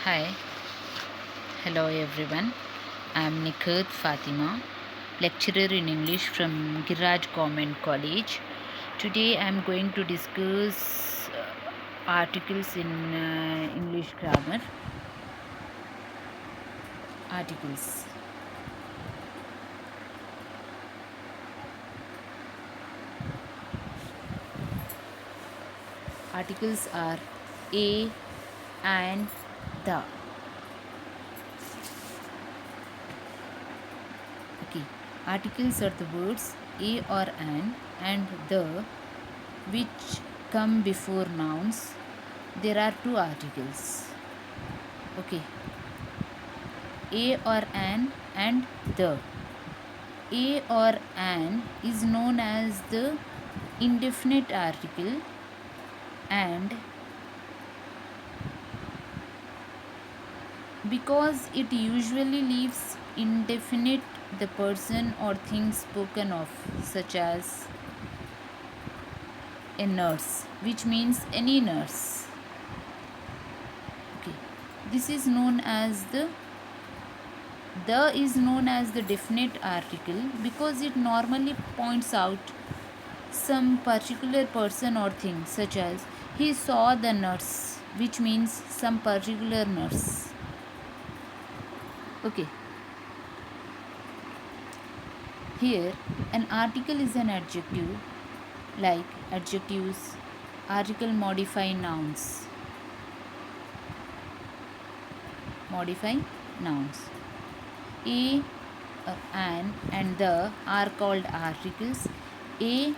Hi, hello everyone. I am Nikhat Fatima, lecturer in English from Giraj Government College. Today I am going to discuss articles in English grammar. Articles. Articles are a and the. Okay. Articles are the words a or an and the which come before nouns. There are two articles. Okay. A or an and the. A or an is known as the indefinite article, and because it usually leaves indefinite the person or thing spoken of, such as a nurse, which means any nurse. Okay, this is known as the is known as the definite article because it normally points out some particular person or thing, such as he saw the nurse, which means some particular nurse. Okay, here an article is an adjective, like adjectives, article modify nouns. Modify nouns. A, an, and the are called articles. A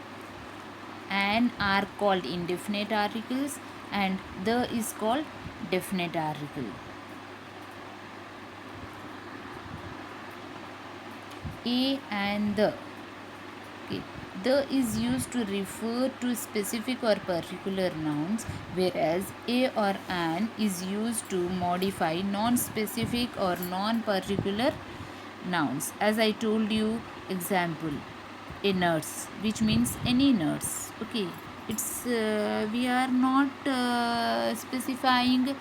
and are called indefinite articles, and the is called definite article. A and the. Okay. The is used to refer to specific or particular nouns, whereas a or an is used to modify non-specific or non-particular nouns. As I told you, example, a nurse, which means any nurse. Okay, it's we are not specifying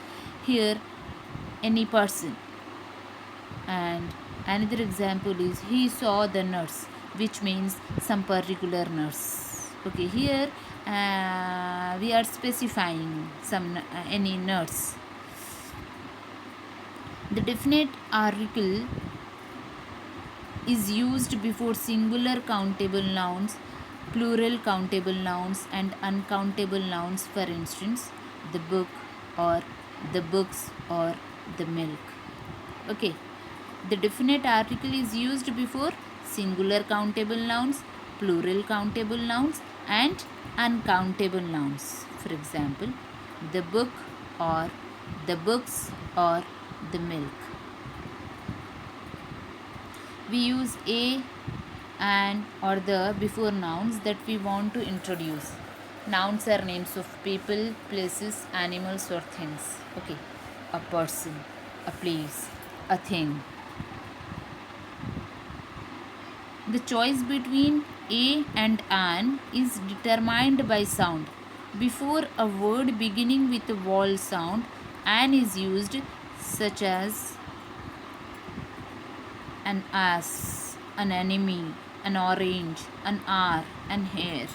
here any person. And another example is he saw the nurse, which means some particular nurse. Okay, here we are specifying some any nurse. The definite article is used before singular countable nouns, plural countable nouns, and uncountable nouns. For instance, the book, or the books, or the milk. Okay, the definite article is used before singular countable nouns, plural countable nouns, and uncountable nouns. For example, the book, or the books, or the milk. We use a, and, or the before nouns that we want to introduce. Nouns are names of people, places, animals, or things. Okay, a person, a place, a thing. The choice between a and an is determined by sound. Before a word beginning with a vowel sound, an is used, such as an ass, an enemy, an orange, an hour, an hair.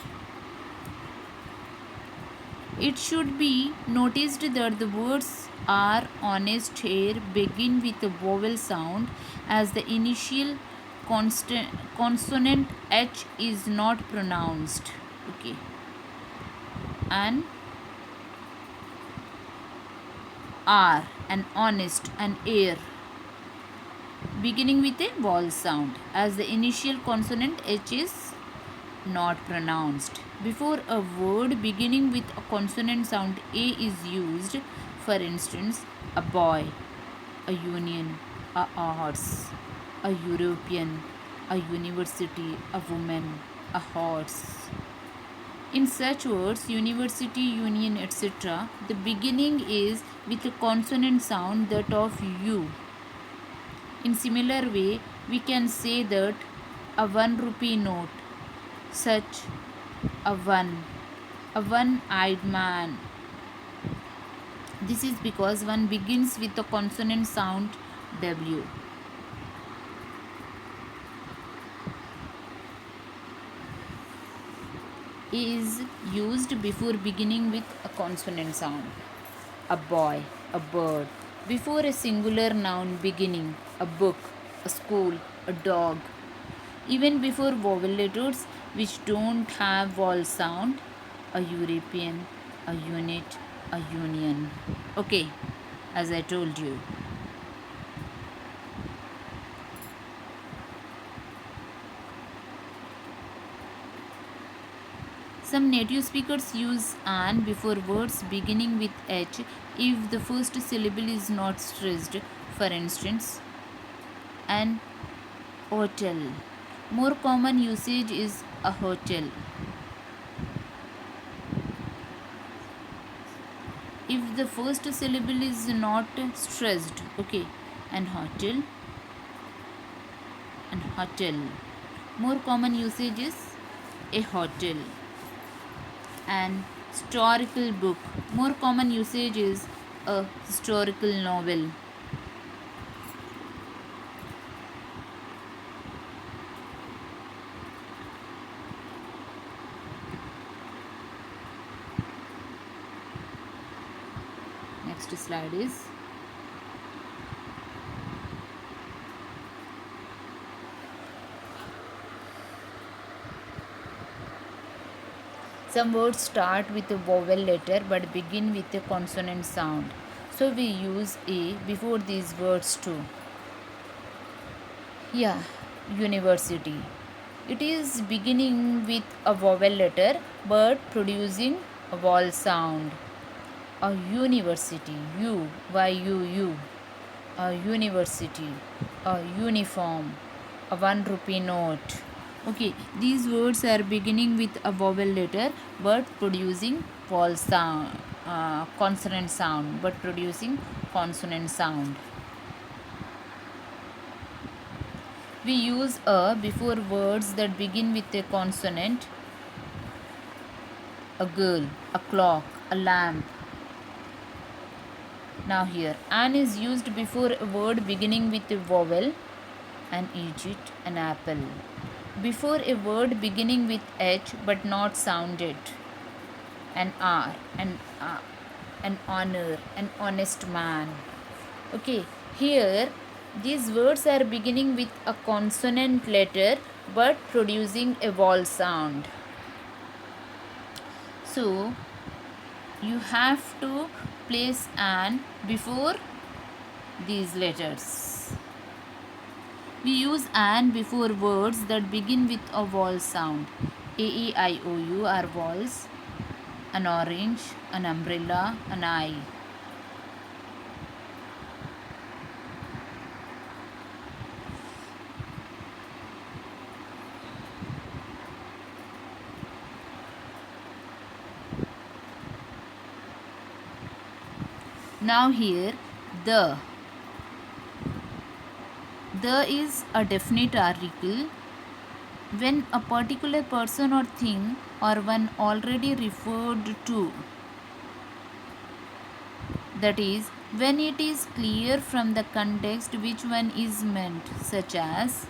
It should be noticed that the words are honest hair begin with a vowel sound, as the initial consonant H is not pronounced. Okay. An R, an honest, an air beginning with a vowel sound, as the initial consonant H is not pronounced. Before a word beginning with a consonant sound A is used, for instance, a boy, a union, a horse, a European, a university, a woman, a horse. In such words, university, union, etc., the beginning is with a consonant sound, that of U. In similar way, we can say that a 1 rupee note, such a one-eyed man, This is because one begins with the consonant sound W. Is used before beginning with a consonant sound. A boy, a bird. Before a singular noun beginning, a book, a school, a dog. Even before vowel letters which don't have vowel sound, a European, a unit, a union. Okay, as I told you. Some native speakers use an before words beginning with H if the first syllable is not stressed. For instance, an hotel. More common usage is a hotel. If the first syllable is not stressed, okay, an hotel, an hotel. More common usage is a hotel. An historical book. More common usage is a historical novel. Next slide is some words start with a vowel letter but begin with a consonant sound. So we use A before these words too. Yeah, university. It is beginning with a vowel letter but producing a vowel sound. A university, U, Y U U. A university, a uniform, a 1 rupee note. Okay, these words are beginning with a vowel letter but producing vowel sound, consonant sound, but producing consonant sound. We use a before words that begin with a consonant. A girl, a clock, a lamp. Now here, an is used before a word beginning with a vowel. An Egypt, an apple. Before a word beginning with H but not sounded. An R, an honor, an honest man. Okay, here these words are beginning with a consonant letter but producing a vowel sound. So you have to place an before these letters. We use an before words that begin with a vowel sound. A, E, I, O, U are vowels. An orange, an umbrella, an eye. Now here, the. The is a definite article when a particular person or thing or one already referred to. That is, when it is clear from the context which one is meant, such as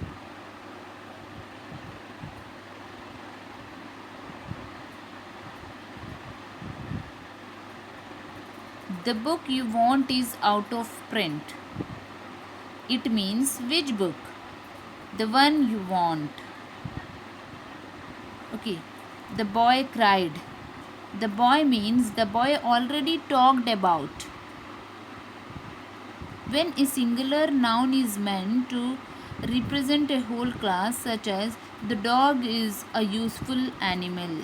the book you want is out of print. It means which book? The one you want. Okay. The boy cried. The boy means the boy already talked about. When a singular noun is meant to represent a whole class, such as the dog is a useful animal.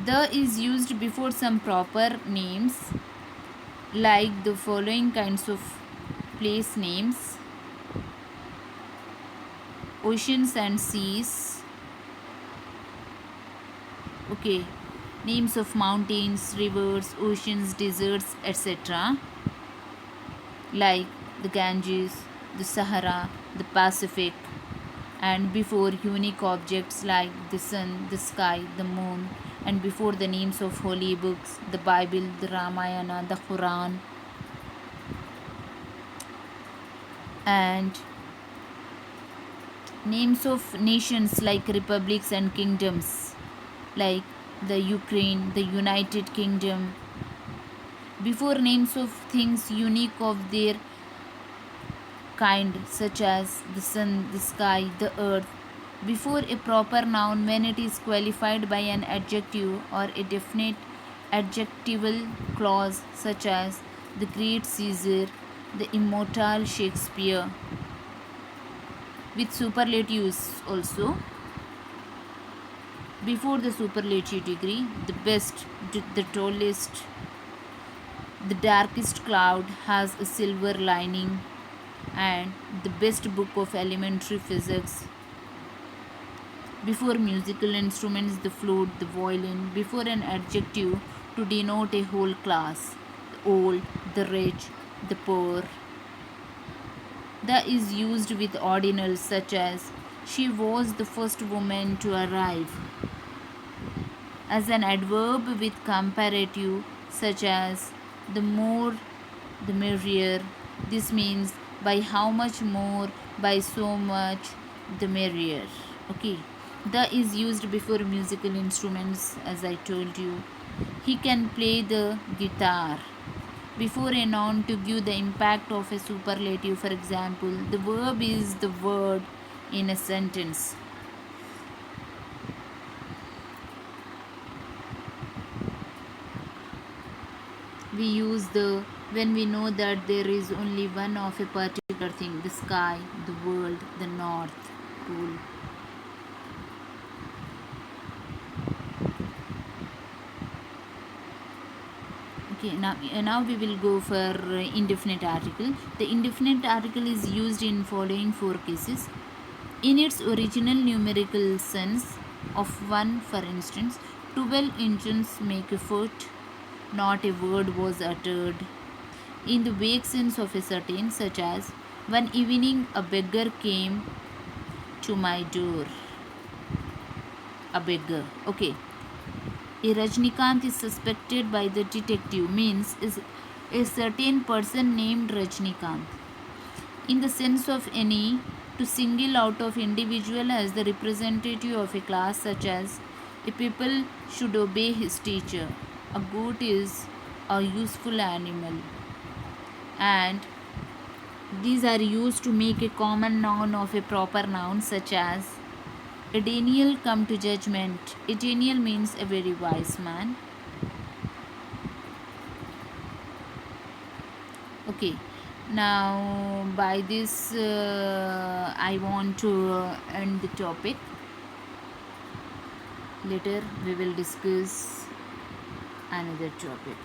The is used before some proper names like the following kinds of place names: oceans and seas. Okay, names of mountains, rivers, oceans, deserts, etc. like the Ganges, the Sahara, the Pacific, and before unique objects like the sun, the sky, the moon, and before the names of holy books, the Bible, the Ramayana, the Quran, and names of nations like republics and kingdoms, like the Ukraine, the United Kingdom, before names of things unique of their kind, such as the sun, the sky, the earth, before a proper noun when it is qualified by an adjective or a definite adjectival clause, such as the great Caesar, the immortal Shakespeare, with superlatives also. Before the superlative degree, the best, the tallest, the darkest cloud has a silver lining, and the best book of elementary physics. Before musical instruments, the flute, the violin, before an adjective to denote a whole class, the old, the rich, the poor. The is used with ordinals such as she was the first woman to arrive. As an adverb with comparative such as the more the merrier. This means by how much more, by so much the merrier. Okay. The is used before musical instruments, as I told you. He can play the guitar. Before a noun to give the impact of a superlative, for example, the verb is the word in a sentence. We use the when we know that there is only one of a particular thing, the sky, the world, the north pole. Okay, now we will go for indefinite article. The indefinite article is used in following four cases. In its original numerical sense of one, for instance, 12 engines make a foot, not a word was uttered. In the vague sense of a certain, such as, one evening a beggar came to my door. A beggar. Okay. A Rajnikant is suspected by the detective means is a certain person named Rajnikant. In the sense of any, to single out of individual as the representative of a class, such as a people should obey his teacher. A goat is a useful animal, and these are used to make a common noun of a proper noun, such as a Daniel come to judgment. A Daniel means a very wise man. Okay, now by this I want to end the topic. Later we will discuss another topic.